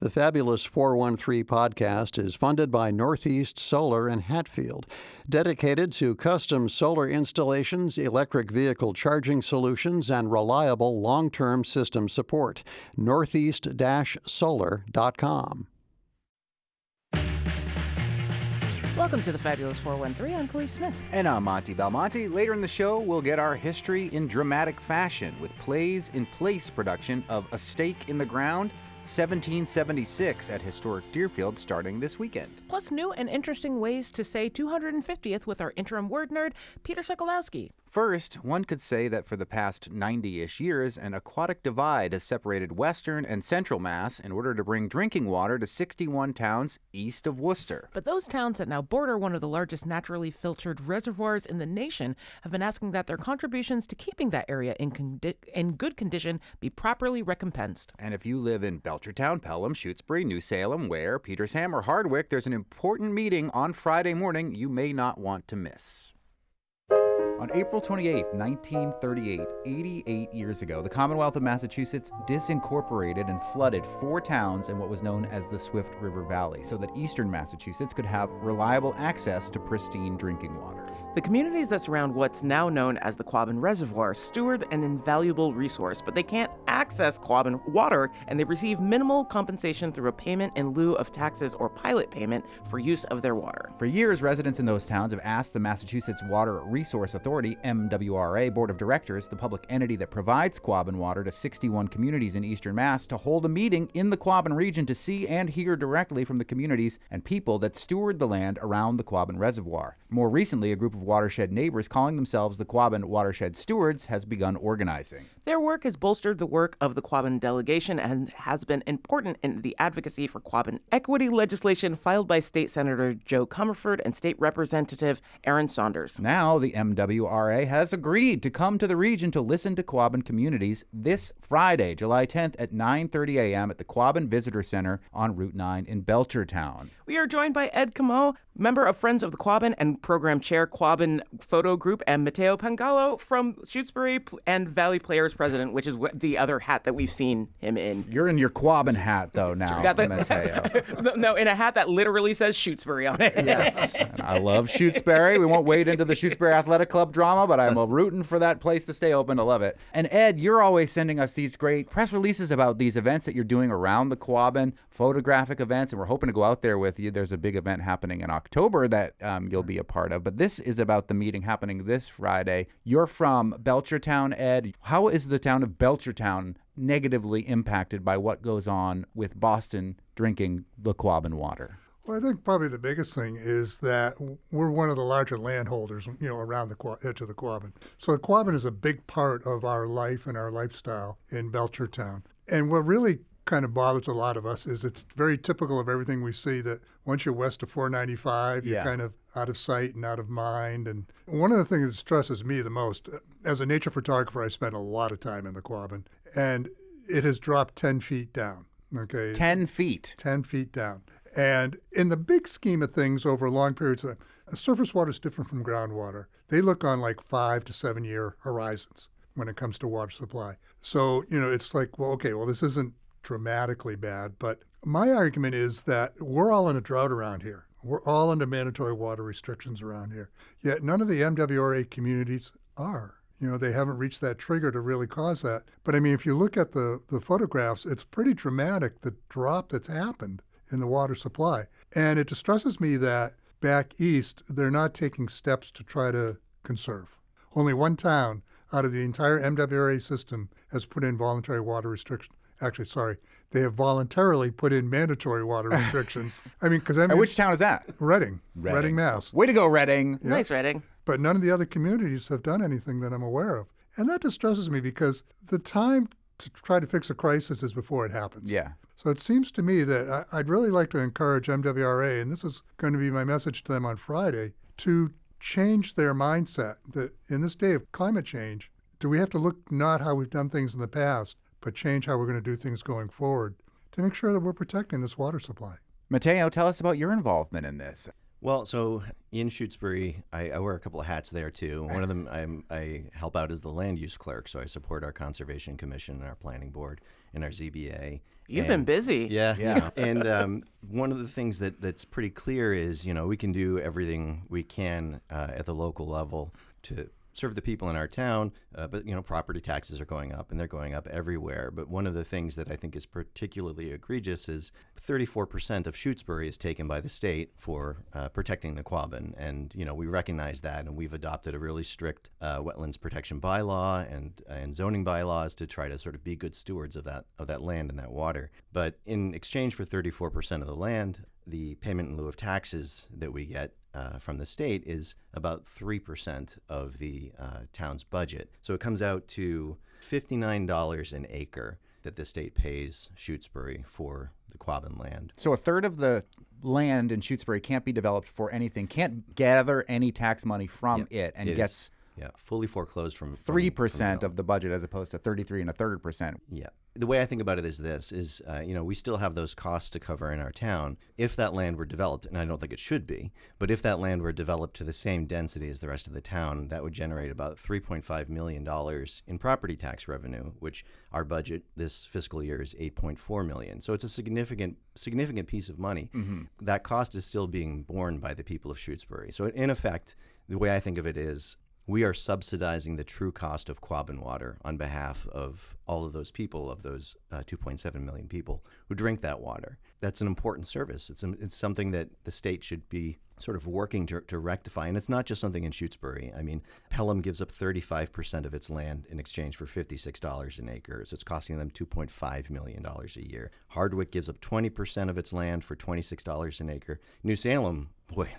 The Fabulous 413 podcast is funded by Northeast Solar in Hatfield, dedicated to custom solar installations, electric vehicle charging solutions, and reliable long-term system support. northeast-solar.com. Welcome to the Fabulous 413. I'm Khalees Smith. And I'm Monty Belmonte. Later in the show, we'll get our history in dramatic fashion with Plays in Place production of A Stake in the Ground, 1776 at historic Deerfield starting this weekend. Plus new and interesting ways to say 250th with our interim word nerd, Peter Solokowski. First, one could say that for the past 90-ish years, an aquatic divide has separated western and central Mass in order to bring drinking water to 61 towns east of Worcester. But those towns that now border one of the largest naturally filtered reservoirs in the nation have been asking that their contributions to keeping that area in good condition be properly recompensed. And if you live in Belchertown, Pelham, Shutesbury, New Salem, Ware, Petersham, or Hardwick, there's an important meeting on Friday morning you may not want to miss. On April 28, 1938, 88 years ago, the Commonwealth of Massachusetts disincorporated and flooded 4 towns in what was known as the Swift River Valley so that eastern Massachusetts could have reliable access to pristine drinking water. The communities that surround what's now known as the Quabbin Reservoir steward an invaluable resource, but they can't access Quabbin water, and they receive minimal compensation through a payment in lieu of taxes or pilot payment for use of their water. For years, residents in those towns have asked the Massachusetts Water Resource Authority, MWRA, Board of Directors, the public entity that provides Quabbin water to 61 communities in eastern Mass, to hold a meeting in the Quabbin region to see and hear directly from the communities and people that steward the land around the Quabbin Reservoir. More recently, a group of watershed neighbors calling themselves the Quabbin Watershed Stewards has begun organizing. Their work has bolstered the work of the Quabbin delegation and has been important in the advocacy for Quabbin equity legislation filed by State Senator Joe Comerford and State Representative Aaron Saunders. Now, the MWRA has agreed to come to the region to listen to Quabbin communities this Friday, July 10th at 9:30 a.m. at the Quabbin Visitor Center on Route 9 in Belchertown. We are joined by Ed Camo, member of Friends of the Quabbin and program chair Quabbin Photo Group, and Matteo Pangallo from Shutesbury and Valley Players President, which is the other hat that we've seen him in. You're in your Quabbin hat, though, now, Matteo. No, in a hat that literally says Shutesbury on it. Yes. And I love Shutesbury. We won't wade into the Shutesbury Athletic Club drama, but I'm rooting for that place to stay open. I love it. And Ed, you're always sending us these great press releases about these events that you're doing around the Quabbin, photographic events, and we're hoping to go out there with you. There's a big event happening in October that you'll be a part of, but this is about the meeting happening this Friday. You're from Belchertown, Ed. How is the town of Belchertown negatively impacted by what goes on with Boston drinking the Quabbin water? Well, I think probably the biggest thing is that we're one of the larger landholders, around the edge of the Quabbin. So the Quabbin is a big part of our life and our lifestyle in Belchertown. And what really kind of bothers a lot of us is it's very typical of everything we see that once you're west of 495, you're kind of out of sight and out of mind. And one of the things that stresses me the most, as a nature photographer, I spent a lot of time in the Quabbin, and it has dropped 10 feet down. Okay, 10 feet. 10 feet down. And in the big scheme of things, over long periods of time, surface water is different from groundwater. They look on like 5 to 7 year horizons when it comes to water supply. So, it's like, this isn't dramatically bad, but my argument is that we're all in a drought around here. We're all under mandatory water restrictions around here. Yet none of the MWRA communities are. They haven't reached that trigger to really cause that. But I mean, if you look at the photographs, it's pretty dramatic, the drop that's happened in the water supply. And it distresses me that back east, they're not taking steps to try to conserve. Only one town out of the entire MWRA system has put in voluntary water restrictions. Actually, sorry, they have voluntarily put in mandatory water restrictions. And which town is that? Reading, Mass. Way to go, Reading. Yep. Nice, Reading. But none of the other communities have done anything that I'm aware of. And that distresses me because the time to try to fix a crisis is before it happens. Yeah. So it seems to me that I'd really like to encourage MWRA, and this is going to be my message to them on Friday, to change their mindset that in this day of climate change, do we have to look not how we've done things in the past, but change how we're going to do things going forward to make sure that we're protecting this water supply. Matteo, tell us about your involvement in this. Well, so in Shutesbury, I wear a couple of hats there too. One of them I help out as the land use clerk, so I support our Conservation Commission and our Planning Board. in our ZBA. You've been busy. Yeah. Yeah. And one of the things that's pretty clear is, we can do everything we can at the local level to serve the people in our town, but property taxes are going up, and they're going up everywhere. But one of the things that I think is particularly egregious is 34% of Shutesbury is taken by the state for protecting the Quabbin, and we recognize that, and we've adopted a really strict wetlands protection bylaw and zoning bylaws to try to sort of be good stewards of that land and that water. But in exchange for 34% of the land, the payment in lieu of taxes that we get from the state is about 3% of the town's budget. So it comes out to $59 an acre that the state pays Shutesbury for the Quabbin land. So a third of the land in Shutesbury can't be developed for anything, can't gather any tax money from it, and it gets fully foreclosed from 3% of the budget as opposed to 33 1/3%. Yeah. The way I think about it is this, we still have those costs to cover in our town. If that land were developed, and I don't think it should be, but if that land were developed to the same density as the rest of the town, that would generate about $3.5 million in property tax revenue, which our budget this fiscal year is $8.4 million. So it's a significant piece of money. Mm-hmm. That cost is still being borne by the people of Shutesbury. So in effect, the way I think of it is, we are subsidizing the true cost of Quabbin water on behalf of all of those people, of those 2.7 million people who drink that water. That's an important service. It's something that the state should be sort of working to rectify. And it's not just something in Shutesbury. I mean, Pelham gives up 35% of its land in exchange for $56 an acre. So it's costing them $2.5 million a year. Hardwick gives up 20% of its land for $26 an acre. New Salem, boy,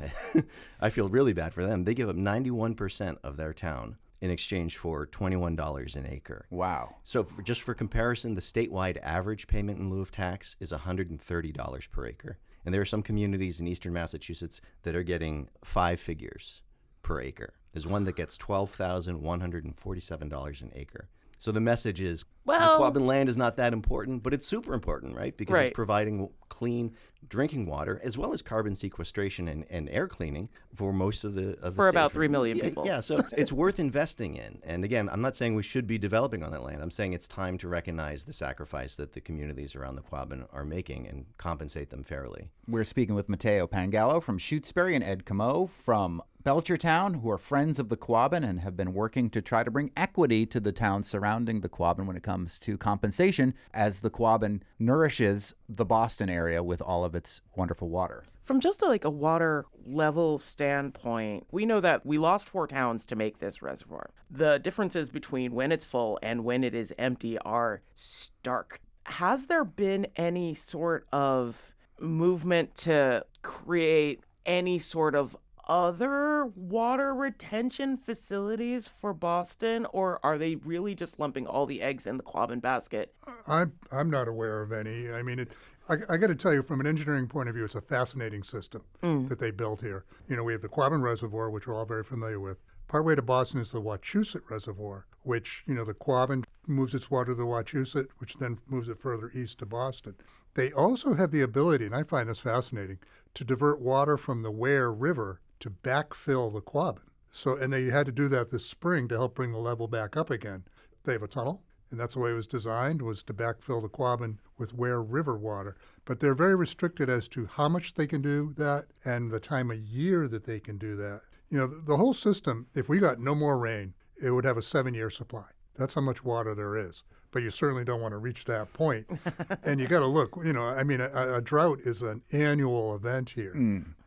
I feel really bad for them. They give up 91% of their town in exchange for $21 an acre. Wow. So just for comparison, the statewide average payment in lieu of tax is $130 per acre. And there are some communities in eastern Massachusetts that are getting 5 figures per acre. There's one that gets $12,147 an acre. So the message is, the Quabbin land is not that important, but it's super important, right? Because it's providing clean drinking water as well as carbon sequestration and air cleaning for most of the for state. about 3 million people. Yeah, so it's worth investing in. And again, I'm not saying we should be developing on that land. I'm saying it's time to recognize the sacrifice that the communities around the Quabbin are making and compensate them fairly. We're speaking with Matteo Pangallo from Shutesbury and Ed Camo from Belchertown, who are friends of the Quabbin and have been working to try to bring equity to the towns surrounding the Quabbin when it comes to compensation, as the Quabbin nourishes the Boston area with all of its wonderful water. From just a water level standpoint, we know that we lost 4 towns to make this reservoir. The differences between when it's full and when it is empty are stark. Has there been any sort of movement to create any sort of other water retention facilities for Boston, or are they really just lumping all the eggs in the Quabbin basket? I'm not aware of any. I mean, I got to tell you, from an engineering point of view, it's a fascinating system that they built here. We have the Quabbin Reservoir, which we're all very familiar with. Partway to Boston is the Wachusett Reservoir, which, the Quabbin moves its water to the Wachusett, which then moves it further east to Boston. They also have the ability, and I find this fascinating, to divert water from the Ware River to backfill the Quabbin. And they had to do that this spring to help bring the level back up again. They have a tunnel, and that's the way it was designed, was to backfill the Quabbin with Ware River water. But they're very restricted as to how much they can do that and the time of year that they can do that. The whole system, if we got no more rain, it would have a 7-year supply. That's how much water there is. But you certainly don't want to reach that point. And you got to look, a drought is an annual event here.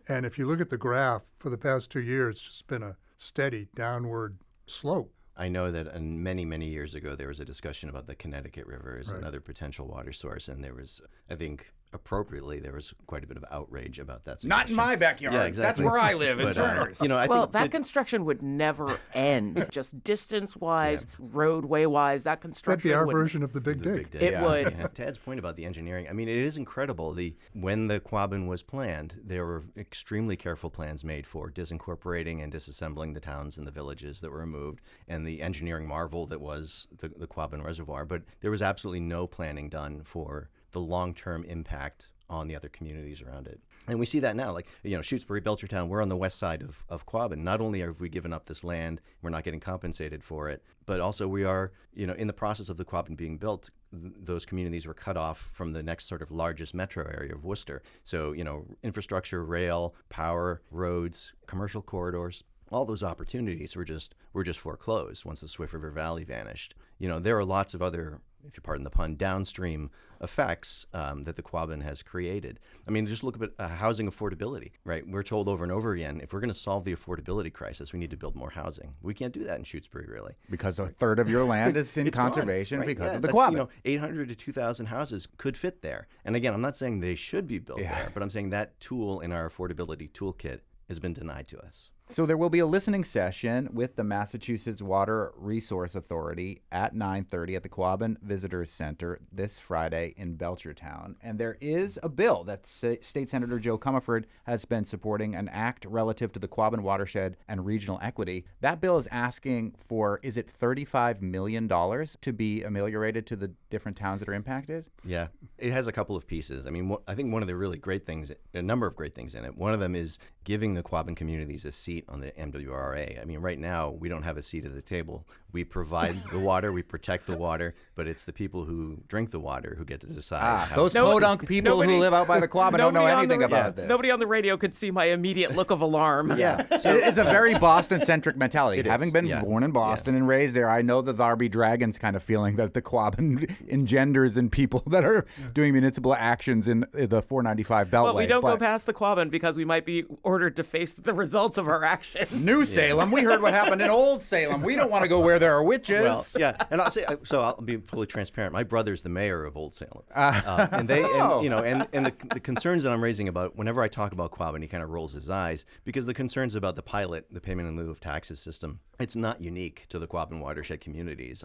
And if you look at the graph, for the past 2 years, it's just been a steady downward slope. I know that many, many years ago, there was a discussion about the Connecticut River as another potential water source. And there was, I think, appropriately, there was quite a bit of outrage about that suggestion. Not in my backyard. Yeah, exactly. That's where I live, in Turner's. I think that construction would never end. Just distance-wise, roadway-wise, that construction That'd be our would... version of the Big Dig. It would. Yeah. Tad's point about the engineering, I mean, it is incredible. When the Quabbin was planned, there were extremely careful plans made for disincorporating and disassembling the towns and the villages that were removed, and the engineering marvel that was the Quabbin Reservoir. But there was absolutely no planning done for the long-term impact on the other communities around it. And we see that now, like, Shutesbury, Belchertown, we're on the west side of Quabbin. Not only have we given up this land, we're not getting compensated for it, but also we are, in the process of the Quabbin being built, those communities were cut off from the next sort of largest metro area of Worcester. So, infrastructure, rail, power, roads, commercial corridors, all those opportunities were just foreclosed once the Swift River Valley vanished. There are lots of other, if you pardon the pun, downstream effects that the Quabbin has created. I mean, just look at housing affordability, right? We're told over and over again, if we're going to solve the affordability crisis, we need to build more housing. We can't do that in Shutesbury, really. Because a third of your land is in conservation gone, right? because of the Quabbin. 800 to 2,000 houses could fit there. And again, I'm not saying they should be built there, but I'm saying that tool in our affordability toolkit has been denied to us. So there will be a listening session with the Massachusetts Water Resource Authority at 9:30 at the Quabbin Visitors Center this Friday in Belchertown. And there is a bill that State Senator Joe Comerford has been supporting, an act relative to the Quabbin watershed and regional equity. That bill is asking for, is it $35 million to be ameliorated to the different towns that are impacted? Yeah, it has a couple of pieces. I mean, I think one of the really great things, a number of great things in it, one of them is giving the Quabbin communities a seat on the MWRA. I mean, right now, we don't have a seat at the table. We provide the water, we protect the water, but it's the people who drink the water who get to decide. Those podunk people who live out by the Quabbin don't know anything about this. Nobody on the radio could see my immediate look of alarm. Yeah. So it's a very Boston-centric mentality. Having been yeah. born in Boston and raised there, I know the Darby Dragons kind of feeling that the Quabbin engenders in people that are doing municipal actions in the 495 Beltway. Well, we don't go past the Quabbin because we might be ordered to face the results of our actions. New Salem. We heard what happened in Old Salem. We don't want to go where there are witches. Well, yeah, and I'll say, so I'll be fully transparent. My brother's the mayor of Old Salem, and the concerns that I'm raising about whenever I talk about Quabbin, he kind of rolls his eyes because the concerns about the pilot, the payment in lieu of taxes system, it's not unique to the Quabbin watershed communities.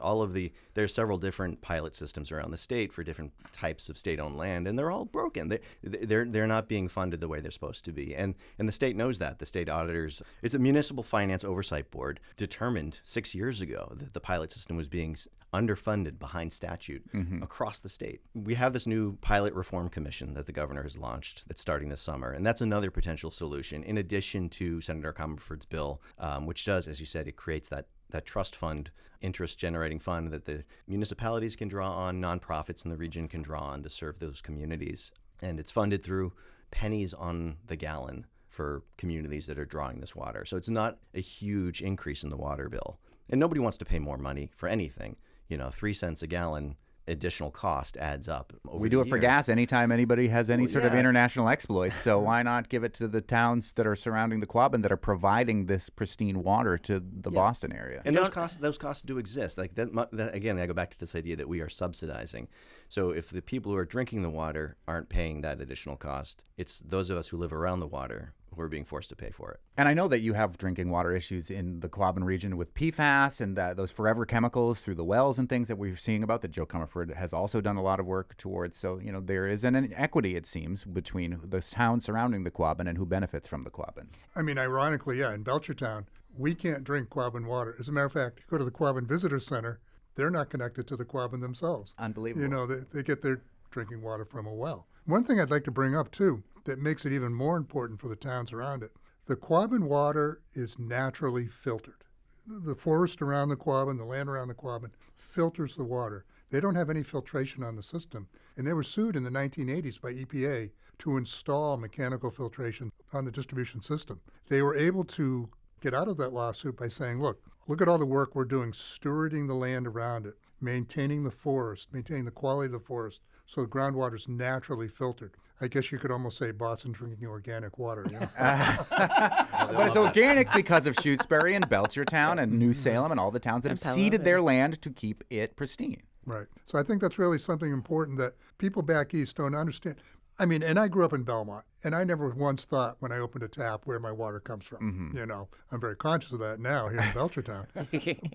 There's several different pilot systems around the state for different types of state-owned land, and they're all broken. They're not being funded the way they're supposed to be, and the state knows that. The state auditors, it's a municipal finance oversight board, determined 6 years ago that the pilot system was being underfunded behind statute across the state. We have this new pilot reform commission that the governor has launched that's starting this summer, and that's another potential solution in addition to Senator Comerford's bill, which does, as you said, it creates that trust fund, interest-generating fund that the municipalities can draw on, nonprofits in the region can draw on to serve those communities. And it's funded through pennies on the gallon for communities that are drawing this water. So it's not a huge increase in the water bill. And nobody wants to pay more money for anything. 3 cents a gallon additional cost adds up. We do it for gas anytime anybody has any sort of international exploits. So why not give it to the towns that are surrounding the Quabbin that are providing this pristine water to the Boston area? And those costs do exist. Like that, again, I go back to this idea that we are subsidizing. So if the people who are drinking the water aren't paying that additional cost, it's those of us who live around the water who are being forced to pay for it. And I know that you have drinking water issues in the Quabbin region with PFAS and those forever chemicals through the wells and things that we're seeing about that Joe Comerford has also done a lot of work towards. So, there is an inequity, it seems, between the towns surrounding the Quabbin and who benefits from the Quabbin. I mean, ironically, in Belchertown, we can't drink Quabbin water. As a matter of fact, you go to the Quabbin Visitors Center, they're not connected to the Quabbin themselves. Unbelievable. They get their drinking water from a well. One thing I'd like to bring up, too, that makes it even more important for the towns around it, the Quabbin water is naturally filtered. The forest around the Quabbin, the land around the Quabbin, filters the water. They don't have any filtration on the system. And they were sued in the 1980s by EPA to install mechanical filtration on the distribution system. They were able to get out of that lawsuit by saying, look at all the work we're doing stewarding the land around it, maintaining the forest, maintaining the quality of the forest, so the groundwater is naturally filtered. I guess you could almost say Boston drinking organic water. But it's organic because of Shutesbury and Belchertown and New Salem and all the towns that have ceded their land to keep it pristine. Right. So I think that's really something important that people back east don't understand. I mean, and I grew up in Belmont, and I never once thought when I opened a tap where my water comes from. I'm very conscious of that now here in Belchertown.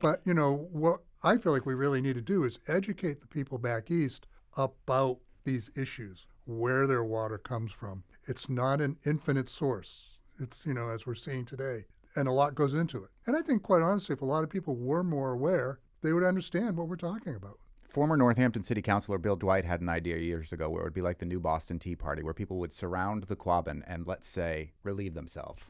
But, what I feel like we really need to do is educate the people back east about these issues, where their water comes from. It's not an infinite source. It's, as we're seeing today, and a lot goes into it. And I think, quite honestly, if a lot of people were more aware, they would understand what we're talking about. Former Northampton City Councilor Bill Dwight had an idea years ago where it would be like the new Boston Tea Party, where people would surround the Quabbin and, let's say, relieve themselves.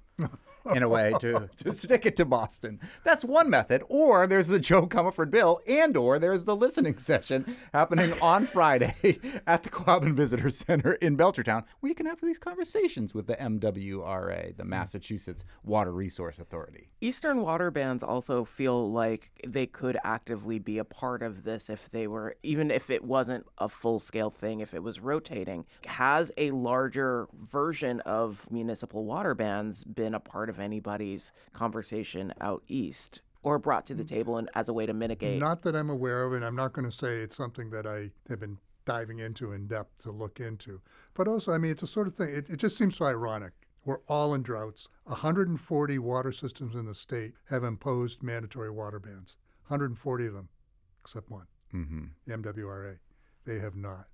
In a way to stick it to Boston. That's one method. Or there's the Joe Comerford bill, and or there's the listening session happening on Friday at the Quabbin Visitor Center in Belchertown, where you can have these conversations with the MWRA, the Massachusetts Water Resource Authority. Eastern water bands also feel like they could actively be a part of this if they were, even if it wasn't a full-scale thing, if it was rotating. Has a larger version of municipal water bans been a part of anybody's conversation out east or brought to the table and as a way to mitigate? Not that I'm aware of, and I'm not going to say it's something that I have been diving into in depth to look into. But also, I mean, it's a sort of thing, it just seems so ironic. We're all in droughts. 140 water systems in the state have imposed mandatory water bans. 140 of them, except one, the MWRA. They have not.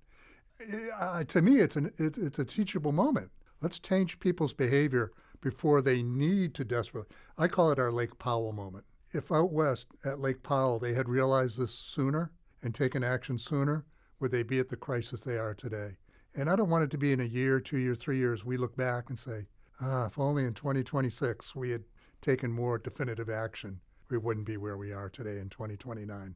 To me, it's a teachable moment. Let's change people's behavior before they need to desperately. I call it our Lake Powell moment. If out west at Lake Powell they had realized this sooner and taken action sooner, would they be at the crisis they are today? And I don't want it to be in a year, 2 years, 3 years, we look back and say, if only in 2026 we had taken more definitive action, we wouldn't be where we are today in 2029.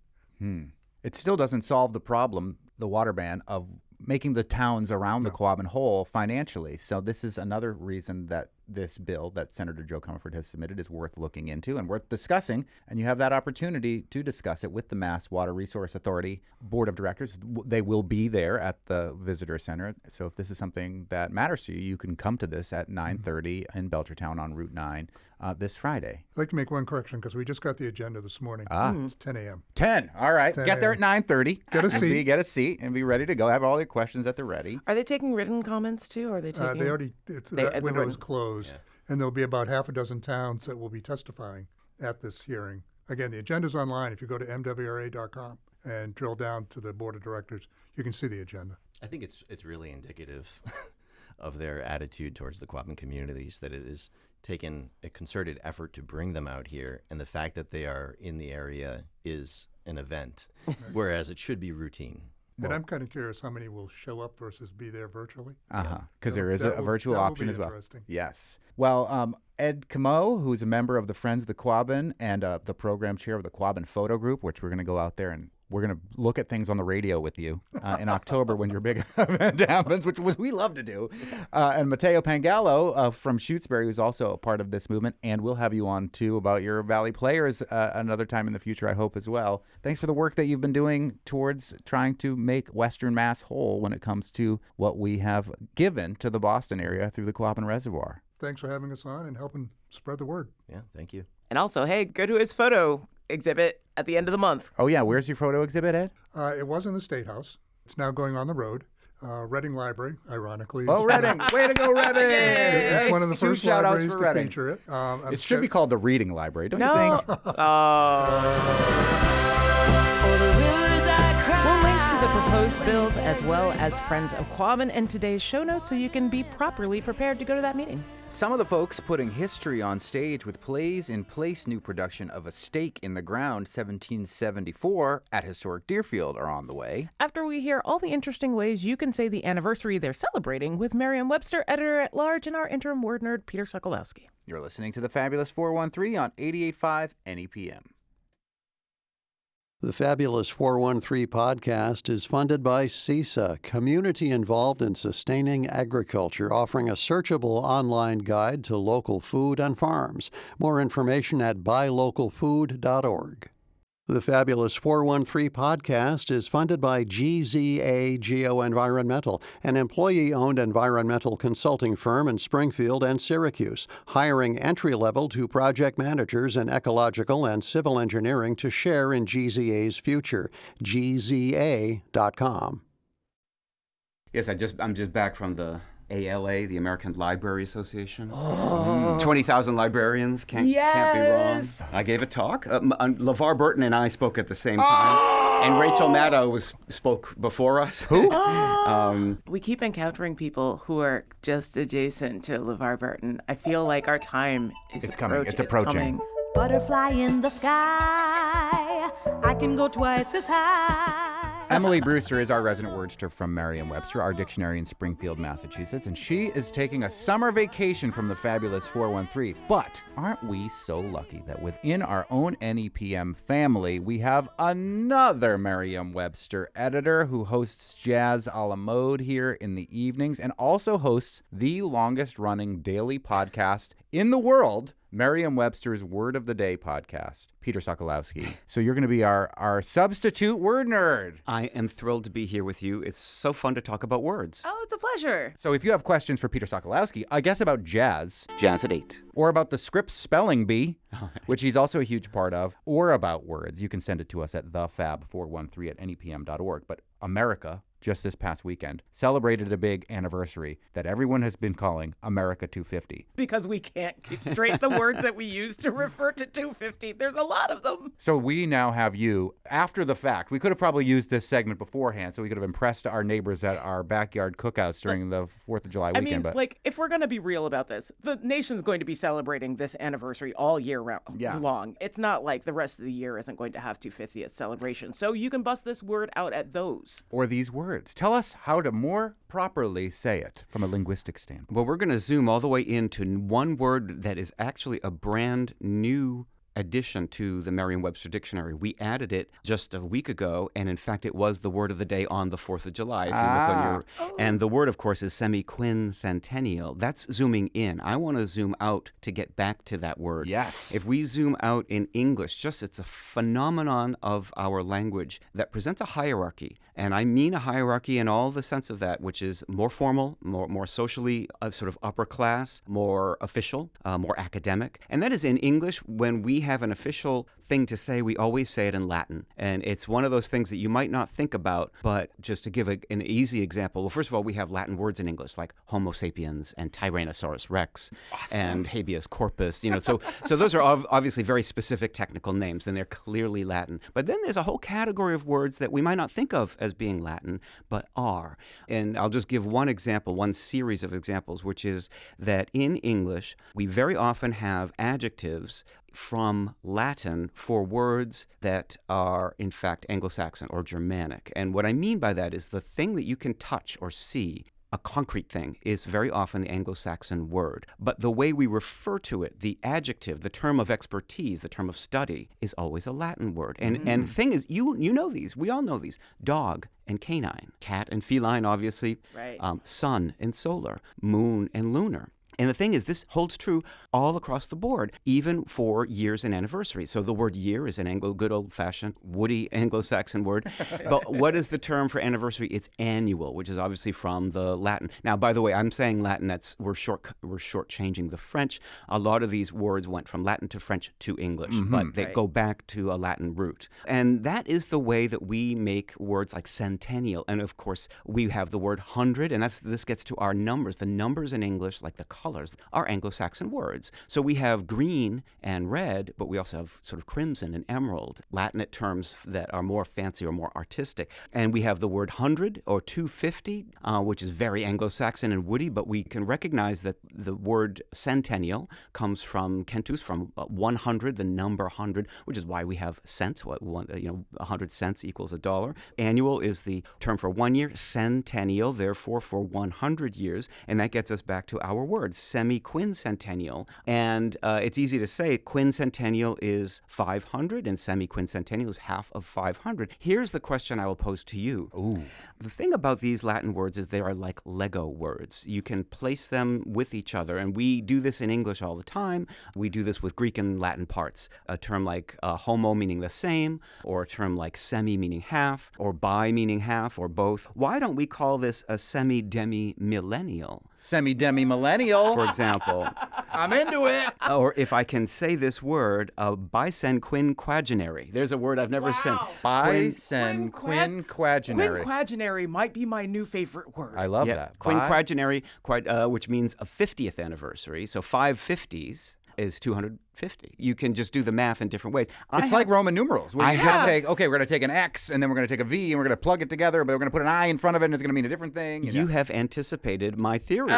It still doesn't solve the problem, the water ban, of making the towns around the Quabbin whole financially. So this is another reason that this bill that Senator Joe Comerford has submitted is worth looking into and worth discussing. And you have that opportunity to discuss it with the Mass Water Resource Authority Board of Directors. They will be there at the Visitor Center. So if this is something that matters to you, you can come to this at 9:30 in Belchertown on Route 9 this Friday. I'd like to make one correction because we just got the agenda this morning. It's 10 a.m. 10. All right. 10 Get there at 9:30. Get a seat. Get a seat and be ready to go. Have all your questions at the ready. Are they taking written comments too? Or are they taking? That window is closed. Yeah. And there'll be about half a dozen towns that will be testifying at this hearing. Again, the agenda's online. If you go to mwra.com and drill down to the board of directors, you can see the agenda. I think it's really indicative of their attitude towards the Quabbin communities, that it is taken a concerted effort to bring them out here, and the fact that they are in the area is an event, whereas it should be routine. And I'm kind of curious how many will show up versus be there virtually. Because there is a virtual option as well. Yes. Well, Ed Camo, who's a member of the Friends of the Quabbin and the program chair of the Quabbin Photo Group, which we're going to go out there and we're going to look at things on the radio with you in October when your big event happens, which we love to do. And Matteo Pangallo from Shutesbury, who's also a part of this movement. And we'll have you on, too, about your Valley Players another time in the future, I hope, as well. Thanks for the work that you've been doing towards trying to make Western Mass whole when it comes to what we have given to the Boston area through the Quabbin Reservoir. Thanks for having us on and helping spread the word. Yeah, thank you. And also, hey, go to his photo exhibit at the end of the month. Oh, yeah. Where's your photo exhibit, Ed? It was in the State House. It's now going on the road. Reading Library, ironically. Oh, Reading. Way to go, Reading. It's one of the first libraries to feature it. It should be called the Reading Library, don't you think? We'll link to the proposed bills as well as Friends of Quabbin in today's show notes so you can be properly prepared to go to that meeting. Some of the folks putting history on stage with Plays in Place new production of A Stake in the Ground 1774 at Historic Deerfield are on the way. After we hear all the interesting ways you can say the anniversary they're celebrating with Merriam-Webster editor-at-large and our interim word nerd, Peter Solokowski. You're listening to the Fabulous 413 on 88.5 NEPM. The Fabulous 413 podcast is funded by CISA, Community Involved in Sustaining Agriculture, offering a searchable online guide to local food and farms. More information at buylocalfood.org. The Fabulous 413 podcast is funded by GZA Geoenvironmental, an employee-owned environmental consulting firm in Springfield and Syracuse, hiring entry-level to project managers in ecological and civil engineering to share in GZA's future. GZA.com. Yes, I'm just back from the ALA, the American Library Association. 20,000 librarians, can't be wrong. I gave a talk. LeVar Burton and I spoke at the same time. And Rachel Maddow spoke before us. Who? We keep encountering people who are just adjacent to LeVar Burton. I feel like our time is coming. It's approaching. Butterfly in the sky, I can go twice as high. Emily Brewster is our resident wordster from Merriam-Webster, our dictionary in Springfield, Massachusetts, and she is taking a summer vacation from the fabulous 413. But aren't we so lucky that within our own NEPM family, we have another Merriam-Webster editor who hosts Jazz a la Mode here in the evenings and also hosts the longest-running daily podcast in the world, Merriam-Webster's Word of the Day podcast, Peter Solokowski. So you're going to be our substitute word nerd. I am thrilled to be here with you. It's so fun to talk about words. Oh, it's a pleasure. So if you have questions for Peter Solokowski, I guess about jazz, Jazz at 8. or about the Scripps Spelling Bee, which he's also a huge part of, or about words, you can send it to us at thefab413@nepm.org. But America, just this past weekend, celebrated a big anniversary that everyone has been calling America 250. Because we can't keep straight the words that we use to refer to 250. There's a lot of them. So we now have you, after the fact. We could have probably used this segment beforehand, so we could have impressed our neighbors at our backyard cookouts during the 4th of July weekend. If we're going to be real about this, the nation's going to be celebrating this anniversary all year long. It's not like the rest of the year isn't going to have 250th celebration. So you can bust this word out at those. Or these words. Tell us how to more properly say it from a linguistic standpoint. Well, we're going to zoom all the way into one word that is actually a brand new addition to the Merriam-Webster dictionary. We added it just a week ago, and in fact, it was the word of the day on the 4th of July. If you look on your, and the word, of course, is semi-quincentennial. That's zooming in. I want to zoom out to get back to that word. Yes. If we zoom out in English, it's a phenomenon of our language that presents a hierarchy. And I mean a hierarchy in all the sense of that, which is more formal, more socially sort of upper class, more official, more academic. And that is in English. When we have an official thing to say, we always say it in Latin. And it's one of those things that you might not think about, but just to give an easy example. Well, first of all, we have Latin words in English like Homo sapiens and Tyrannosaurus rex and habeas corpus. So those are obviously very specific technical names, and they're clearly Latin. But then there's a whole category of words that we might not think of as being Latin, but are. And I'll just give one example, one series of examples, which is that in English, we very often have adjectives from Latin for words that are, in fact, Anglo-Saxon or Germanic. And what I mean by that is the thing that you can touch or see, a concrete thing, is very often the Anglo-Saxon word. But the way we refer to it, the adjective, the term of expertise, the term of study, is always a Latin word. And the thing is, you know these. We all know these. Dog and canine. Cat and feline, obviously. Right. Sun and solar. Moon and lunar. And the thing is, this holds true all across the board, even for years and anniversaries. So the word year is an good old-fashioned, woody Anglo-Saxon word. But what is the term for anniversary? It's annual, which is obviously from the Latin. Now, by the way, I'm saying Latin. We're shortchanging the French. A lot of these words went from Latin to French to English, but they go back to a Latin root. And that is the way that we make words like centennial. And of course, we have the word hundred, and this gets to our numbers. The numbers in English, like the colors, are Anglo-Saxon words. So we have green and red, but we also have sort of crimson and emerald, Latinate terms that are more fancy or more artistic. And we have the word hundred or 250, which is very Anglo-Saxon and woody, but we can recognize that the word centennial comes from centus, from 100, the number 100, which is why we have cents. 100 cents equals $1. Annual is the term for 1 year, centennial, therefore for 100 years, and that gets us back to our word, semi-quincentennial. And it's easy to say quincentennial is 500 and semi-quincentennial is half of 500. Here's the question I will pose to you. Ooh. The thing about these Latin words is they are like Lego words. You can place them with each other, and we do this in English all the time. We do this with Greek and Latin parts. A term like homo meaning the same, or a term like semi meaning half, or bi meaning half, or both. Why don't we call this a semi-demi-millennial? Semi-demi-millennial. For example. I'm into it. Or if I can say this word, bicenquinquagenary. There's a word I've never said. Bicenquinquagenary. Quinquagenary might be my new favorite word. I love that. Quinquagenary, which means a 50th anniversary. So 550s is 250. You can just do the math in different ways. It's like Roman numerals. We're going to take an X, and then we're going to take a V, and we're going to plug it together, but we're going to put an I in front of it, and it's going to mean a different thing. You have anticipated my theory.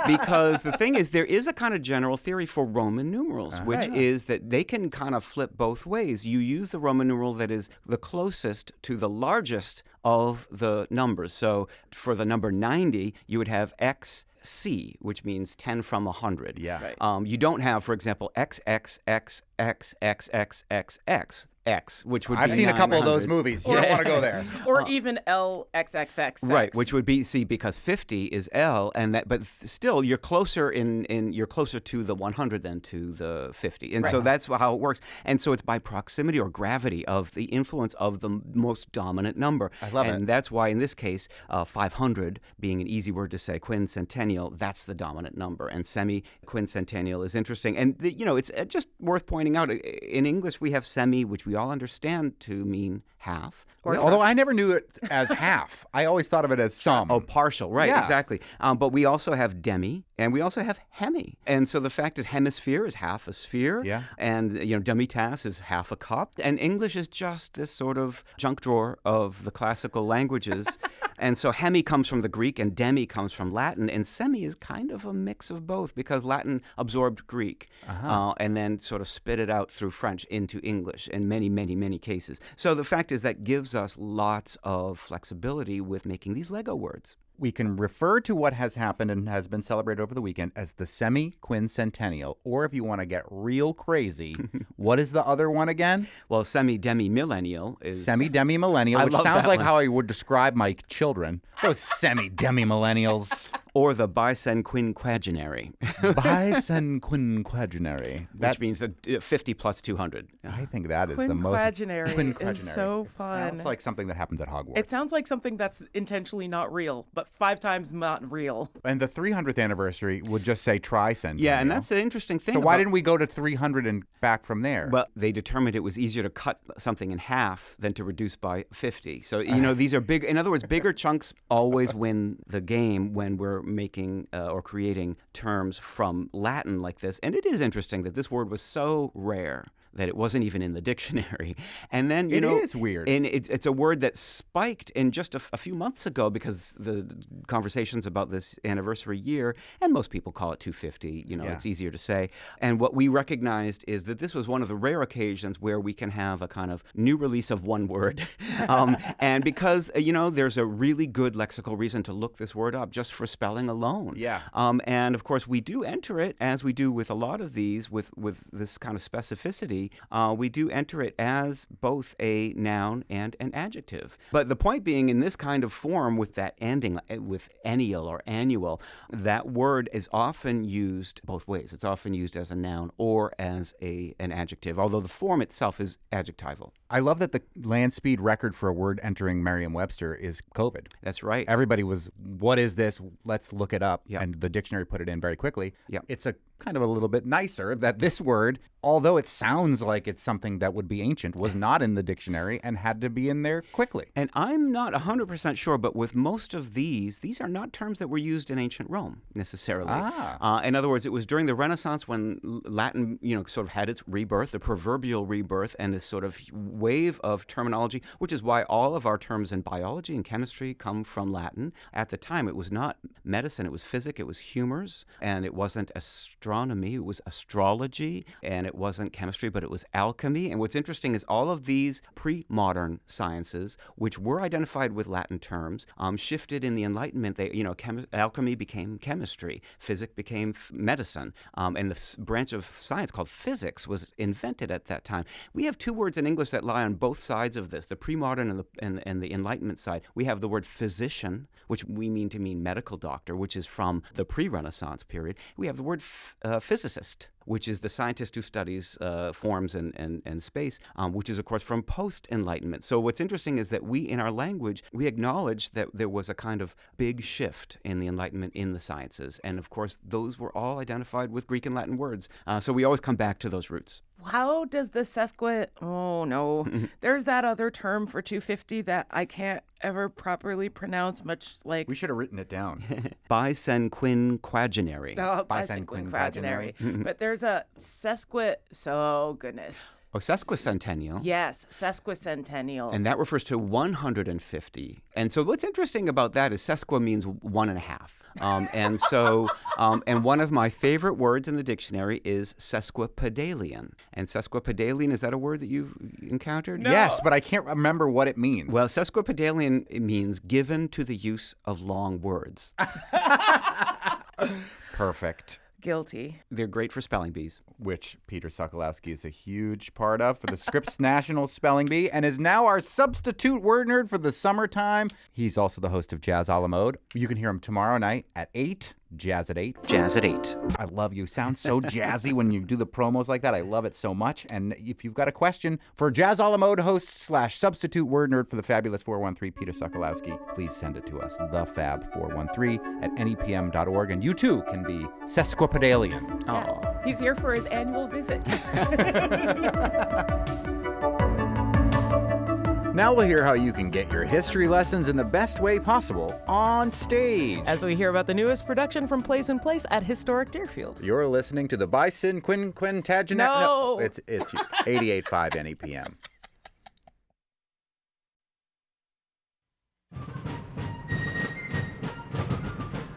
Because the thing is, there is a kind of general theory for Roman numerals, which is that they can kind of flip both ways. You use the Roman numeral that is the closest to the largest of the numbers. So for the number 90, you would have XC, which means 10 from 100. Yeah. Right. You don't have, for example, XXXXXXXX. X, which would I've be seen a couple of those 900s. movies. You don't want to go there. Or even LXXX. Right, which would be because 50 is L, and that, but still you're closer you're closer to the 100 than to the 50, and so that's how it works. And so it's by proximity or gravity of the influence of the most dominant number. I love it. And that's why in this case, 500 being an easy word to say, quincentennial, that's the dominant number, and semi-quincentennial is interesting. And it's just worth pointing out. In English, we have semi, which we all understand to mean half. Although I never knew it as half. I always thought of it as some. Oh, partial, right, Yeah. exactly. But we also have demi, and we also have hemi. And so the fact is hemisphere is half a sphere, Yeah. and demi-tasse is half a cup. And English is just this sort of junk drawer of the classical languages. And so hemi comes from the Greek, and demi comes from Latin, and semi is kind of a mix of both, because Latin absorbed Greek and then sort of spit it out through French into English in many, many, many cases. So the fact is that gives us lots of flexibility with making these Lego words. We can refer to what has happened and has been celebrated over the weekend as the semi-quincentennial, or if you want to get real crazy, what is the other one again? Well, semi-demi-millennial is... Semi-demi-millennial, I which love sounds that like one. how I would describe my children. Those semi-demi-millennials. Or the bicenquinquagenary, Bicenquinquagenary. which means 50 plus 200. I think that is the most... Quinquagenary is so fun. Sounds like something that happens at Hogwarts. It sounds like something that's intentionally not real, but 5 times not real. And the 300th anniversary would just say tricentennial. Yeah, and that's the interesting thing. So why didn't we go to 300 and back from there? Well, they determined it was easier to cut something in half than to reduce by 50. So, these are big. In other words, bigger chunks always win the game when we're making or creating terms from Latin like this. And it is interesting that this word was so rare that it wasn't even in the dictionary. And then, It is weird. And it's a word that spiked in just a few months ago because the conversations about this anniversary year, and most people call it 250, it's easier to say. And what we recognized is that this was one of the rare occasions where we can have a kind of new release of one word. And because, there's a really good lexical reason to look this word up just for spelling alone. Yeah. And of course, we do enter it, as we do with a lot of these, with this kind of specificity. We do enter it as both a noun and an adjective. But the point being, in this kind of form with that ending, with ennial or annual, that word is often used both ways. It's often used as a noun or as an adjective, although the form itself is adjectival. I love that the land speed record for a word entering Merriam-Webster is COVID. That's right. Everybody was, what is this? Let's look it up. Yep. And the dictionary put it in very quickly. Yep. It's a kind of a little bit nicer that this word, although it sounds like it's something that would be ancient, was not in the dictionary and had to be in there quickly. And I'm not 100% sure, but with most of these are not terms that were used in ancient Rome necessarily. In other words, it was during the Renaissance when Latin, sort of had its rebirth, the proverbial rebirth, and this sort of wave of terminology, which is why all of our terms in biology and chemistry come from Latin. At the time, it was not medicine, it was physics, it was humors, and it wasn't astronomy, it was astrology, and it wasn't chemistry, but it was alchemy. And what's interesting is all of these pre-modern sciences, which were identified with Latin terms, shifted in the Enlightenment. Alchemy became chemistry, physics became medicine, and the branch of science called physics was invented at that time. We have two words in English that lie on both sides of this, the pre-modern and the Enlightenment side. We have the word physician, which we mean to mean medical doctor, which is from the pre-Renaissance period. We have the word physicist, which is the scientist who studies forms and space, which is, of course, from post-Enlightenment. So what's interesting is that we, in our language, we acknowledge that there was a kind of big shift in the Enlightenment in the sciences. And, of course, those were all identified with Greek and Latin words. So we always come back to those roots. How does the oh no, there's that other term for 250 that I can't ever properly pronounce, much like... We should have written it down. Bicenquinquagenary. Bicenquinquagenary. But there's a goodness. Oh, sesquicentennial. Yes, sesquicentennial. And that refers to 150. And so what's interesting about that is sesqui means 1.5. And so, and one of my favorite words in the dictionary is sesquipedalian. And sesquipedalian, is that a word that you've encountered? No. Yes, but I can't remember what it means. Well, sesquipedalian means given to the use of long words. Perfect. Guilty. They're great for spelling bees. Which Peter Solokowski is a huge part of for the Scripps National Spelling Bee and is now our substitute word nerd for the summertime. He's also the host of Jazz a la Mode. You can hear him tomorrow night at 8. Jazz at 8. Jazz at 8. I love you. Sounds so jazzy when you do the promos like that. I love it so much. And if you've got a question for Jazz a la Mode host / substitute word nerd for the Fabulous 413, Peter Solokowski, please send it to us, thefab413@nepm.org. And you too can be sesquipedalian. Yeah. He's here for his annual visit. Now we'll hear how you can get your history lessons in the best way possible on stage. As we hear about the newest production from Plays in Place at Historic Deerfield. You're listening to the Bicenquinquentagenet. No. It's 88.5 NEPM.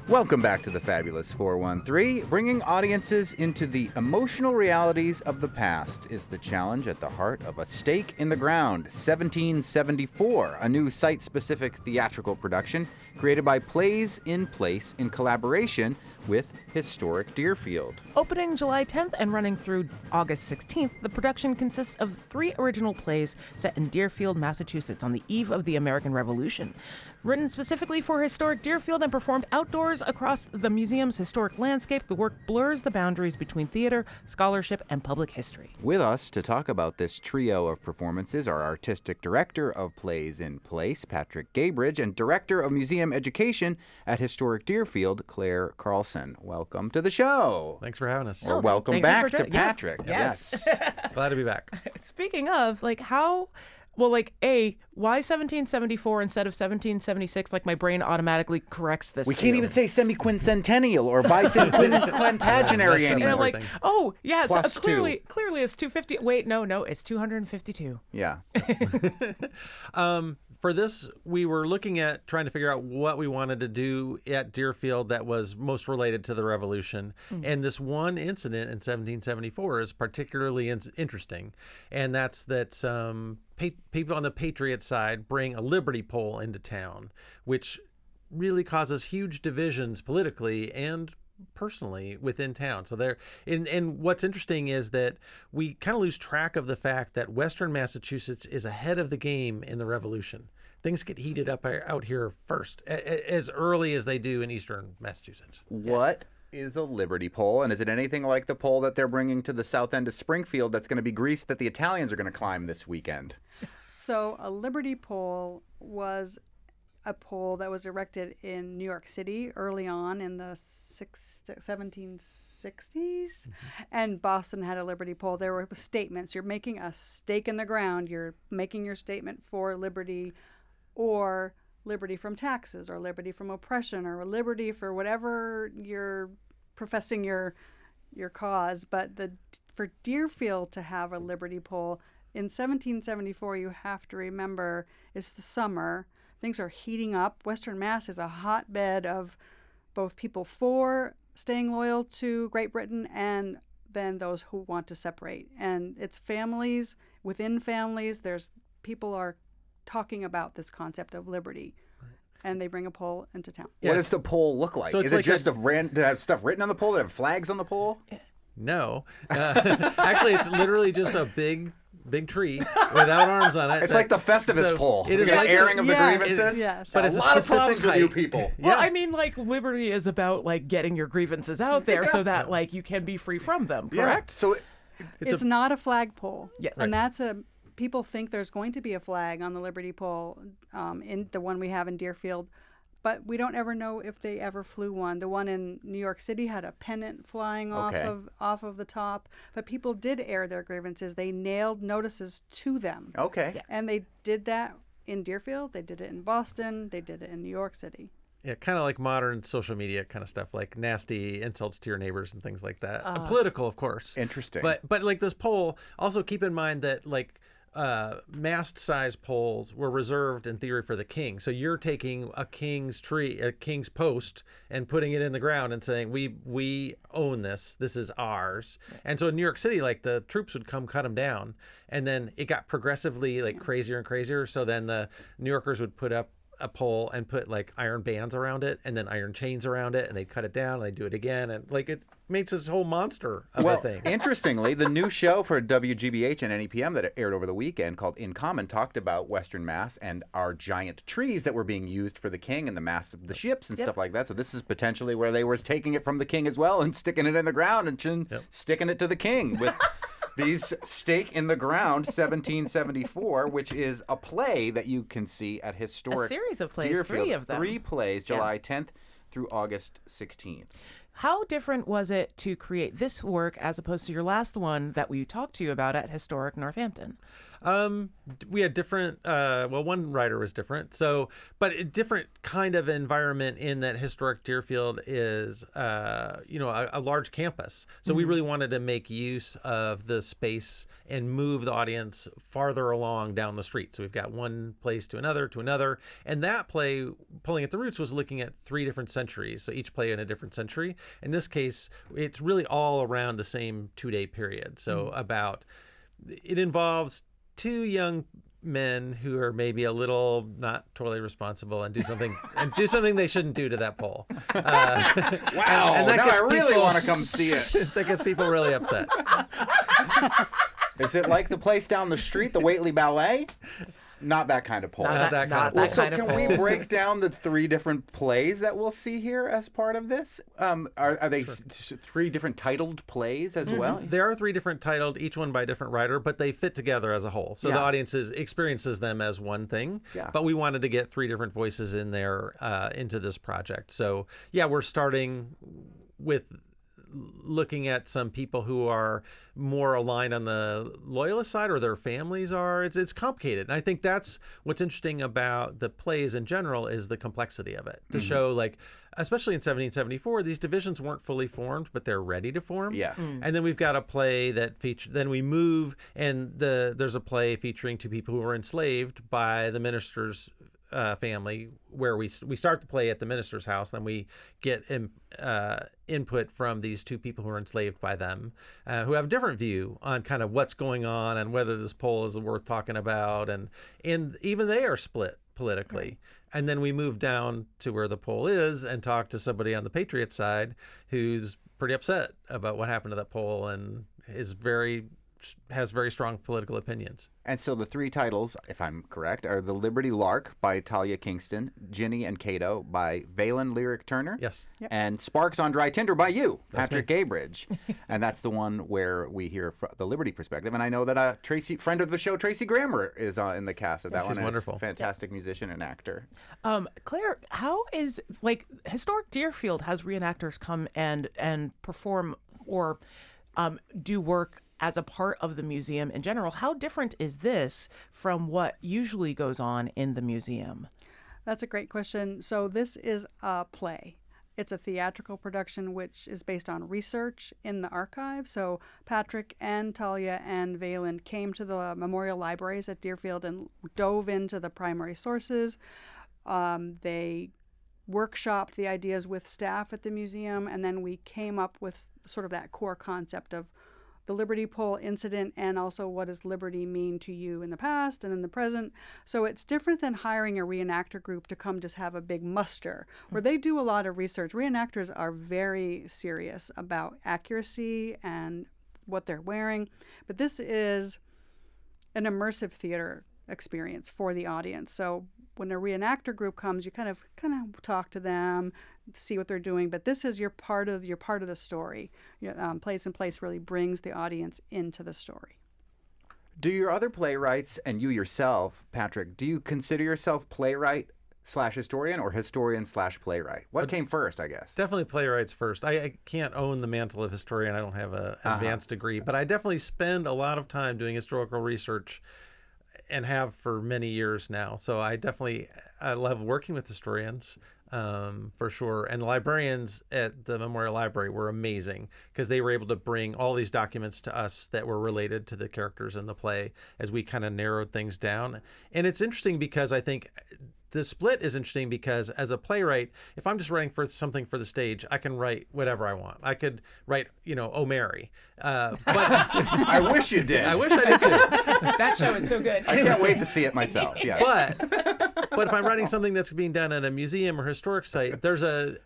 Welcome back to the Fabulous 413. Bringing audiences into the emotional realities of the past is the challenge at the heart of A Stake in the Ground, 1774, a new site-specific theatrical production created by Plays in Place in collaboration with Historic Deerfield. Opening July 10th and running through August 16th, the production consists of 3 original plays set in Deerfield, Massachusetts on the eve of the American Revolution. Written specifically for Historic Deerfield and performed outdoors across the museum's historic landscape, the work blurs the boundaries between theater, scholarship, and public history. With us to talk about this trio of performances are Artistic Director of Plays in Place, Patrick Gaybridge, and Director of Museum Education at Historic Deerfield, Claire Carlson. Welcome to the show. Thanks for having us. Or welcome thank you back for to joining- yes. Patrick. Yes. Glad to be back. Speaking of, like, how... Well, like, why 1774 instead of 1776? Like, my brain automatically corrects this. We to can't you. even say semiquincentennial or bicenquinquentagenary That's And anymore. I'm like, everything. oh, yeah, it's, Plus clearly it's 250. Wait, no, it's 252. Yeah. For this, we were looking at trying to figure out what we wanted to do at Deerfield that was most related to the Revolution. And this one incident in 1774 is particularly interesting. And that's that some people on the Patriot side bring a liberty pole into town, which really causes huge divisions politically and personally within town. So there, and what's interesting is that we kind of lose track of the fact that Western Massachusetts is ahead of the game in the Revolution. Things get heated up out here first, as early as they do in Eastern Massachusetts. What is a liberty pole, and is it anything like the pole that they're bringing to the south end of Springfield that's going to be greased that the Italians are going to climb this weekend? So a liberty pole was a pole that was erected in New York City early on in the 1760s, and Boston had a liberty pole. There were statements. You're making a stake in the ground. You're making your statement for liberty, or liberty from taxes, or liberty from oppression, or liberty for whatever you're professing your cause. But for Deerfield to have a liberty pole in 1774, you have to remember, it's the summer. Things are heating up. Western Mass is a hotbed of both people for staying loyal to Great Britain and then those who want to separate. And it's families within families. People are talking about this concept of liberty. And they bring a pole into town. What does the pole look like? So it's Is it like just did it have stuff written on the pole? Did it have flags on the pole? No. Actually, it's literally just a big tree without arms on it. It's like the Festivus pole. It is An like airing of the Yes, grievances. yes. But a it's a lot of specific problems with you height. people. Well, I mean, like, liberty is about, like, getting your grievances out there so that, like, you can be free from them, correct? Yeah. So It's not a flagpole. Yes. And that's people think there's going to be a flag on the Liberty pole in the one we have in Deerfield, but we don't ever know if they ever flew one. The one in New York City had a pennant flying off of the top, but people did air their grievances. They nailed notices to them. okay. And they did that in Deerfield. They did it in Boston. They did it in New York City. Yeah, kind of like modern social media kind of stuff, like nasty insults to your neighbors and things like that. Political, of course. Interesting. But like this poll, also keep in mind that like mast-sized poles were reserved in theory for the king. So you're taking a king's tree, a king's post, and putting it in the ground and saying, we own this. This is ours. And so in New York City, like the troops would come cut them down, and then it got progressively like crazier and crazier. So then the New Yorkers would put up a pole and put like iron bands around it and then iron chains around it, and they'd cut it down and they'd do it again, and like it makes this whole monster of a thing. Interestingly, the new show for WGBH and NEPM that aired over the weekend called In Common talked about Western Mass and our giant trees that were being used for the king and the masts of the ships and stuff like that. So this is potentially where they were taking it from the king as well and sticking it in the ground and sticking it to the king with these Stake in the Ground 1774, which is a play that you can see at historic A series of plays, Deerfield. 3 of them. 3 plays, July 10th through August 16th. How different was it to create this work as opposed to your last one that we talked to you about at Historic Northampton? We had different, one writer was different. So, but a different kind of environment in that Historic Deerfield is, a large campus. So we really wanted to make use of the space and move the audience farther along down the street. So we've got one place to another. And that play, Pulling at the Roots, was looking at 3 different centuries. So each play in a different century. In this case, it's really all around the same 2-day period. So it involves 2 young men who are maybe a little not totally responsible and do something they shouldn't do to that pole. Wow! And that now gets I really want to come see it. That gets people really upset. Is it like the place down the street, the Waitley Ballet? Not that kind of pole. Not that kind of pole. So can we break down the 3 different plays that we'll see here as part of this? Are they 3 different titled plays as well? There are 3 different titled, each one by a different writer, but they fit together as a whole. So the audience experiences them as one thing. Yeah. But we wanted to get 3 different voices in there into this project. So we're starting with looking at some people who are more aligned on the loyalist side, or their families are. It's complicated. And I think that's what's interesting about the plays in general, is the complexity of it. To show, like, especially in 1774, these divisions weren't fully formed, but they're ready to form. Yeah. And then we've got a play that then we move, and there's a play featuring 2 people who were enslaved by the minister's family, where we start the play at the minister's house, then we get input from these 2 people who are enslaved by them, who have a different view on kind of what's going on and whether this poll is worth talking about, and even they are split politically. Right. And then we move down to where the poll is and talk to somebody on the Patriot side who's pretty upset about what happened to that poll and has very strong political opinions. And so the 3 titles, if I'm correct, are The Liberty Lark by Talia Kingston, Ginny and Cato by Valen Lyric Turner, yes, and Sparks on Dry Tinder by you, Patrick Gaybridge. And that's the one where we hear the Liberty perspective. And I know that friend of the show, Tracy Grammer, is in the cast of that one. She's wonderful. Fantastic musician and actor. Claire, how is, like, Historic Deerfield has reenactors come and perform or do work as a part of the museum in general. How different is this from what usually goes on in the museum? That's a great question. So this is a play. It's a theatrical production which is based on research in the archive. So Patrick and Talia and Valen came to the memorial libraries at Deerfield and dove into the primary sources. They workshopped the ideas with staff at the museum, and then we came up with sort of that core concept of the Liberty Pole incident, and also what does liberty mean to you in the past and in the present. So it's different than hiring a reenactor group to come just have a big muster, where they do a lot of research. Reenactors are very serious about accuracy and what they're wearing, but this is an immersive theater experience for the audience. So when a reenactor group comes, you kind of talk to them, see what they're doing, but this is your part of the story. Place and Place really brings the audience into the story. Do your other playwrights and you yourself, Patrick, do you consider yourself playwright/historian or historian/playwright? What came first, I guess? Definitely playwrights first. I can't own the mantle of historian. I don't have an advanced degree, but I definitely spend a lot of time doing historical research and have for many years now. So I love working with historians. for sure. And the librarians at the Memorial Library were amazing because they were able to bring all these documents to us that were related to the characters in the play as we kind of narrowed things down. And it's interesting because I think the split is interesting because as a playwright, if I'm just writing for something for the stage, I can write whatever I want. I could write, Oh Mary. But I wish you did. I wish I did too. That show is so good. I can't wait to see it myself. Yeah. But if I'm writing something that's being done at a museum or historic site, there's a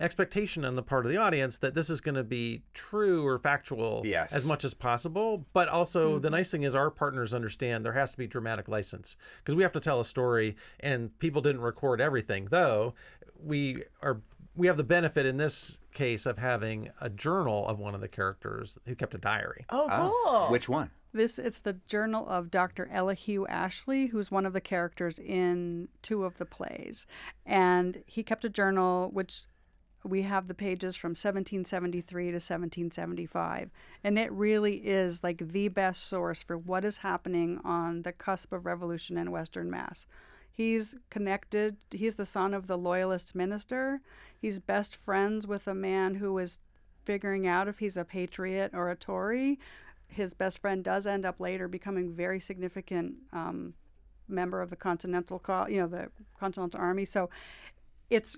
expectation on the part of the audience that this is going to be true or factual as much as possible. But also the nice thing is our partners understand there has to be dramatic license because we have to tell a story and people didn't record everything, though we have the benefit in this case of having a journal of one of the characters who kept a diary. Oh, cool. Which one? It's the journal of Dr. Elihu Ashley, who's one of the characters in 2 of the plays. And he kept a journal, which we have the pages from 1773 to 1775. And it really is like the best source for what is happening on the cusp of revolution in Western Mass. He's connected. He's the son of the Loyalist minister. He's best friends with a man who is figuring out if he's a patriot or a Tory. His best friend does end up later becoming very significant member of the Continental Army. So it's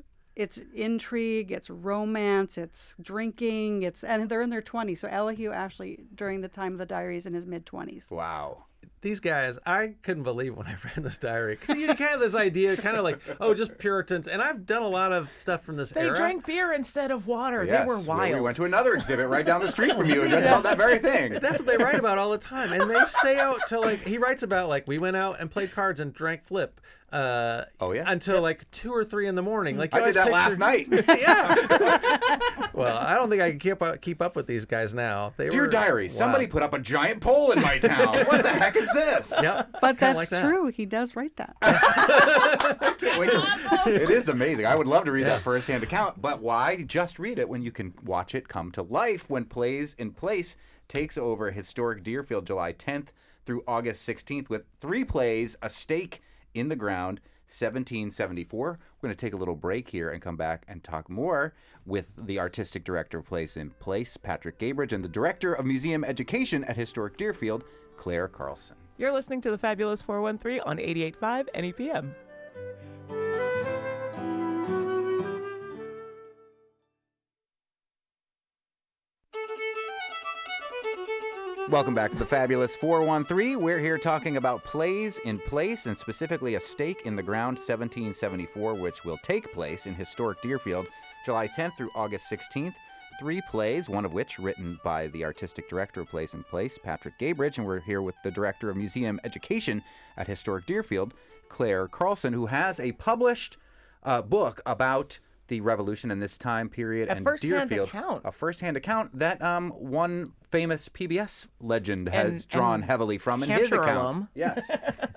intrigue, it's romance, it's drinking, and they're in their 20s. So Elihu Ashley, during the time of the diary, is in his mid-20s. Wow. These guys, I couldn't believe when I read this diary. Because you kind of have this idea, kind of like, just Puritans. And I've done a lot of stuff from this era. They drank beer instead of water. Yes, they were wild. We went to another exhibit right down the street from you and just about that very thing. That's what they write about all the time. And they stay out till he writes about we went out and played cards and drank flip. Until 2 or 3 in the morning. I did that last night. Yeah. Well, I don't think I can keep up with these guys now. Dear diary, somebody put up a giant pole in my town. What the heck is this? Yep. But that's true. He does write that. I can't wait it is amazing. I would love to read that firsthand account. But why just read it when you can watch it come to life when Plays in Place takes over historic Deerfield July 10th through August 16th with 3 plays, a stake in the ground, 1774. We're going to take a little break here and come back and talk more with the artistic director of Plays in Place, Patrick Gabridge, and the director of museum education at Historic Deerfield, Claire Carlson. You're listening to the Fabulous 413 on 88.5 NEPM. Welcome back to the Fabulous 413. We're here talking about Plays in Place, and specifically a stake in the ground 1774, which will take place in historic Deerfield, July 10th through August 16th. 3 plays, one of which written by the artistic director of Plays in Place, Patrick Gabridge, and we're here with the director of museum education at Historic Deerfield, Claire Carlson, who has a published book about the revolution in this time period and Deerfield. A first-hand account that one famous PBS legend has drawn heavily from in his accounts. Yes.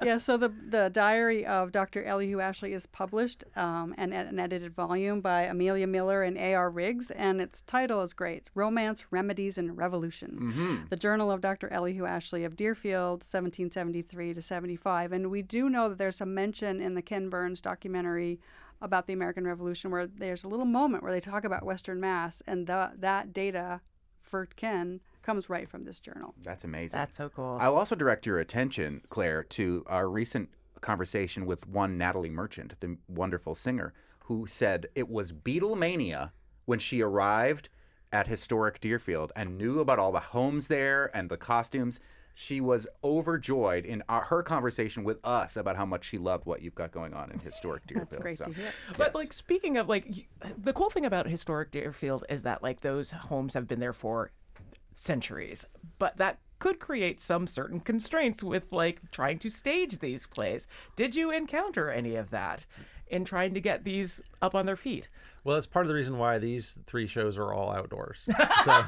Yeah, so the diary of Dr. Elihu Ashley is published and an edited volume by Amelia Miller and A.R. Riggs, and its title is great, Romance, Remedies, and Revolution. Mm-hmm. The Journal of Dr. Elihu Ashley of Deerfield, 1773 to 75. And we do know that there's some mention in the Ken Burns documentary about the American Revolution where there's a little moment where they talk about Western Mass, and that data for Ken comes right from this journal. That's amazing. That's so cool. I'll also direct your attention, Claire, to our recent conversation with one Natalie Merchant, the wonderful singer, who said it was Beatlemania when she arrived at historic Deerfield and knew about all the homes there and the costumes. She was overjoyed in her conversation with us about how much she loved what you've got going on in historic Deerfield. That's great to hear. But speaking of the cool thing about historic Deerfield is that those homes have been there for centuries, but that could create some certain constraints with trying to stage these plays. Did you encounter any of that in trying to get these up on their feet? Well, it's part of the reason why these 3 shows are all outdoors. So,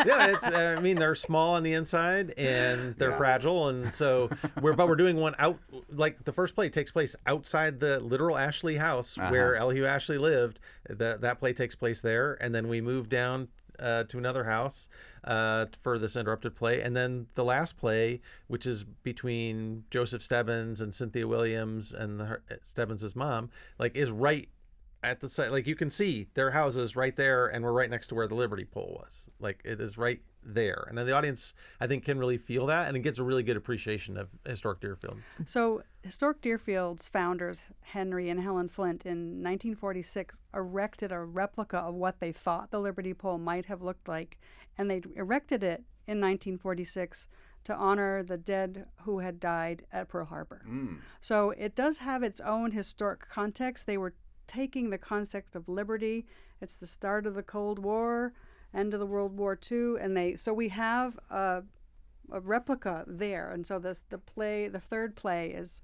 they're small on the inside and they're fragile, and so we're doing one out. The first play takes place outside the literal Ashley house where Elihu Ashley lived. That play takes place there, and then we move down to another house for this interrupted play. And then the last play, which is between Joseph Stebbins and Cynthia Williams and Stebbins' mom, like is right at the site. Like you can see their houses right there, and we're right next to where the Liberty Pole was. Like it is right there. And then the audience, I think, can really feel that, and it gets a really good appreciation of historic Deerfield. So Historic Deerfield's founders, Henry and Helen Flint, in 1946 erected a replica of what they thought the Liberty Pole might have looked like, and they erected it in 1946 to honor the dead who had died at Pearl Harbor. So it does have its own historic context. They were taking the concept of liberty. It's the start of the Cold War, end of the World War II, and so we have a replica there, and so the third play is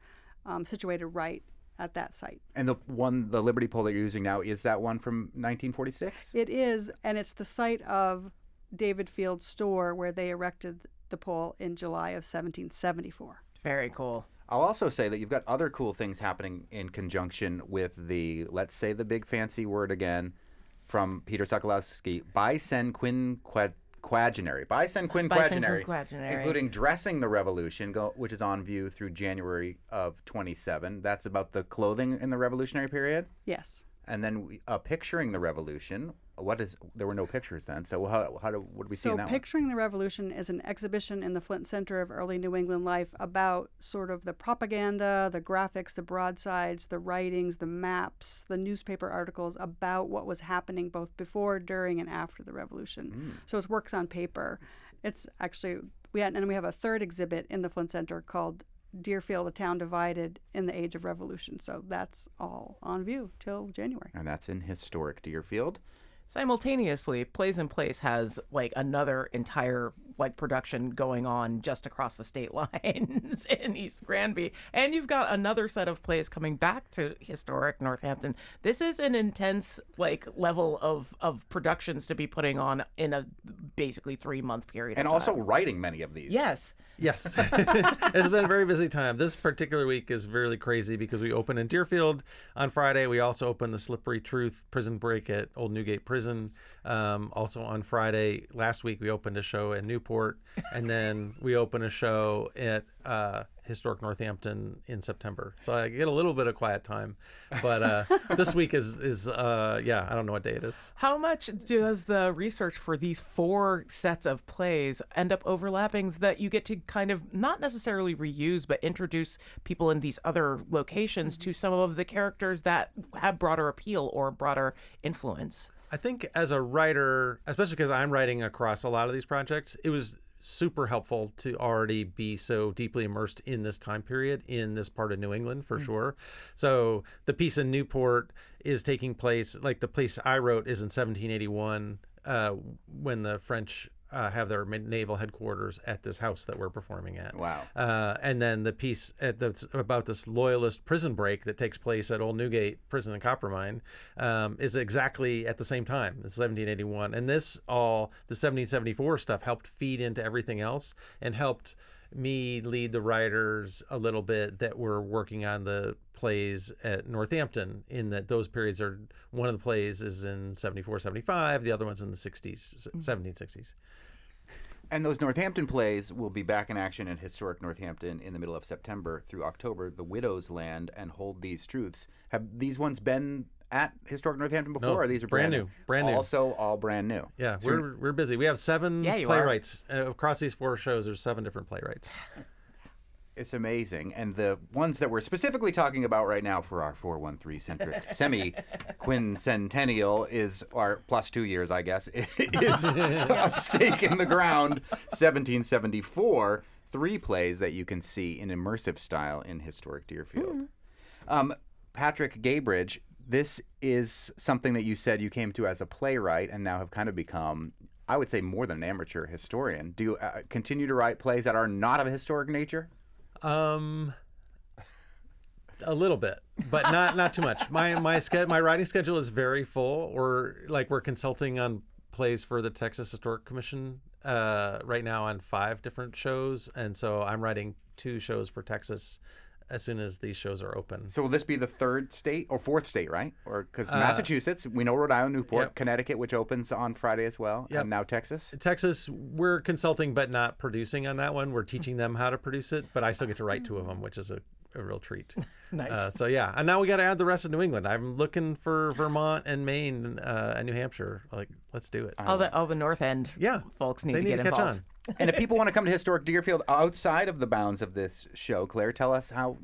situated right at that site. And the Liberty Pole that you're using now, is that one from 1946? It is, and it's the site of David Field's store where they erected the pole in July of 1774. Very cool. I'll also say that you've got other cool things happening in conjunction with the, let's say the big fancy word again, from Peter Solokowski, bicenquinquagenary, including Dressing the Revolution, which is on view through January of 27. That's about the clothing in the Revolutionary period? Yes. And then Picturing the Revolution. There were no pictures then, so what do we see in that one? So Picturing the Revolution is an exhibition in the Flint Center of Early New England Life about sort of the propaganda, the graphics, the broadsides, the writings, the maps, the newspaper articles about what was happening both before, during, and after the Revolution. So it's works on paper. It's actually, we have a third exhibit in the Flint Center called Deerfield, a Town Divided in the Age of Revolution. So that's all on view till January. And that's in historic Deerfield. Simultaneously, Plays in Place has like another entire like production going on just across the state lines in East Granby, and you've got another set of plays coming back to historic Northampton. This is an intense like level of productions to be putting on in a basically 3-month period. And of also time. writing many of these. Yes. Yes. It's been a very busy time. This particular week is really crazy because we open in Deerfield on Friday. We also open the Slippery Truth prison break at Old Newgate Prison. Also on Friday, last week, we opened a show in Newport, and then we open a show at historic Northampton in September. So I get a little bit of quiet time, but this week is I don't know what day it is. How much does the research for these 4 sets of plays end up overlapping that you get to kind of not necessarily reuse, but introduce people in these other locations to some of the characters that have broader appeal or broader influence? I think as a writer, especially because I'm writing across a lot of these projects, it was super helpful to already be so deeply immersed in this time period in this part of New England for sure. So the piece in Newport is taking place, like the place I wrote is in 1781 when the French have their naval headquarters at this house that we're performing at. Wow. And then the piece about this loyalist prison break that takes place at Old Newgate Prison and Coppermine is exactly at the same time, it's 1781. And the 1774 stuff helped feed into everything else and helped me lead the writers a little bit that were working on the plays at Northampton, in that those periods are, one of the plays is in 74, 75, the other one's in the 60s, 1760s. And those Northampton plays will be back in action at historic Northampton in the middle of September through October. The Widow's Land and Hold These Truths. Have these ones been at historic Northampton before? No, or these are brand new? Brand new. Also all brand new. Yeah, So we're busy. We have 7 you playwrights. Across these 4 shows, there's 7 different playwrights. it's amazing. And the ones that we're specifically talking about right now for our 413-centric semi-quincentennial is our plus 2 years, I guess, is A Stake in the Ground, 1774, 3 plays that you can see in immersive style in historic Deerfield. Patrick Gaybridge, this is something that you said you came to as a playwright and now have kind of become, I would say, more than an amateur historian. Do you continue to write plays that are not of a historic nature? A little bit, but not too much. My writing schedule is very full. We're consulting on plays for the Texas Historic Commission right now on 5 different shows, and so I'm writing 2 shows for Texas as soon as these shows are open. So will this be the third state or fourth state, right? Or because Massachusetts, we know Rhode Island, Newport, Yep. Connecticut, which opens on Friday as well, Yep. and now Texas. Texas, we're consulting but not producing on that one. We're teaching them how to produce it, but I still get to write 2 of them, which is a real treat. Nice. So yeah, and now we got to add the rest of New England. I'm looking for Vermont and Maine and New Hampshire. Like, let's do it. All the North End folks need they to need get to catch involved. on. And if people want to come to Historic Deerfield outside of the bounds of this show, Claire, tell us how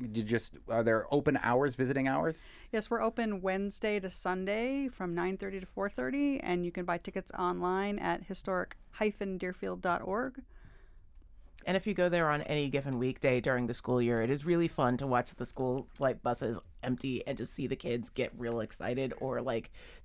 are there open hours, visiting hours? Yes, we're open Wednesday to Sunday from 9:30 to 4:30, and you can buy tickets online at historic-deerfield.org. And if you go there on any given weekday during the school year, it is really fun to watch the school buses empty and just see the kids get real excited or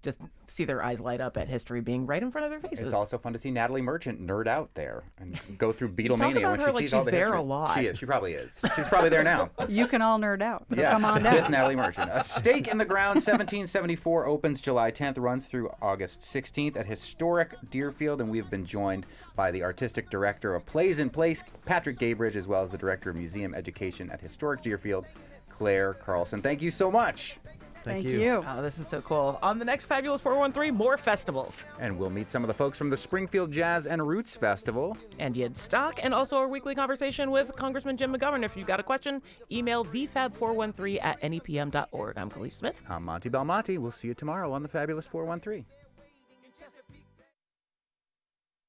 just see their eyes light up at history being right in front of their faces. It's also fun to see Natalie Merchant nerd out there and go through Beatlemania Talk about when her she like sees all she's the there history. a lot. She is. She probably is. She's probably there now. You can all nerd out, so Yes, come on with down. Natalie Merchant. A Stake in the Ground 1774 opens July 10th, runs through August 16th at Historic Deerfield, and we've been joined by the artistic director of Plays in Place, Patrick Gaybridge, as well as the director of museum education at Historic Deerfield, Claire Carlson. Thank you so much. Thank you. Oh, this is so cool. On the next Fabulous 413, more festivals. And we'll meet some of the folks from the Springfield Jazz and Roots Festival. And Yidstock, and also our weekly conversation with Congressman Jim McGovern. If you've got a question, email thefab413@nepm.org. I'm Khalees Smith. I'm Monty Belmonte. We'll see you tomorrow on the Fabulous 413.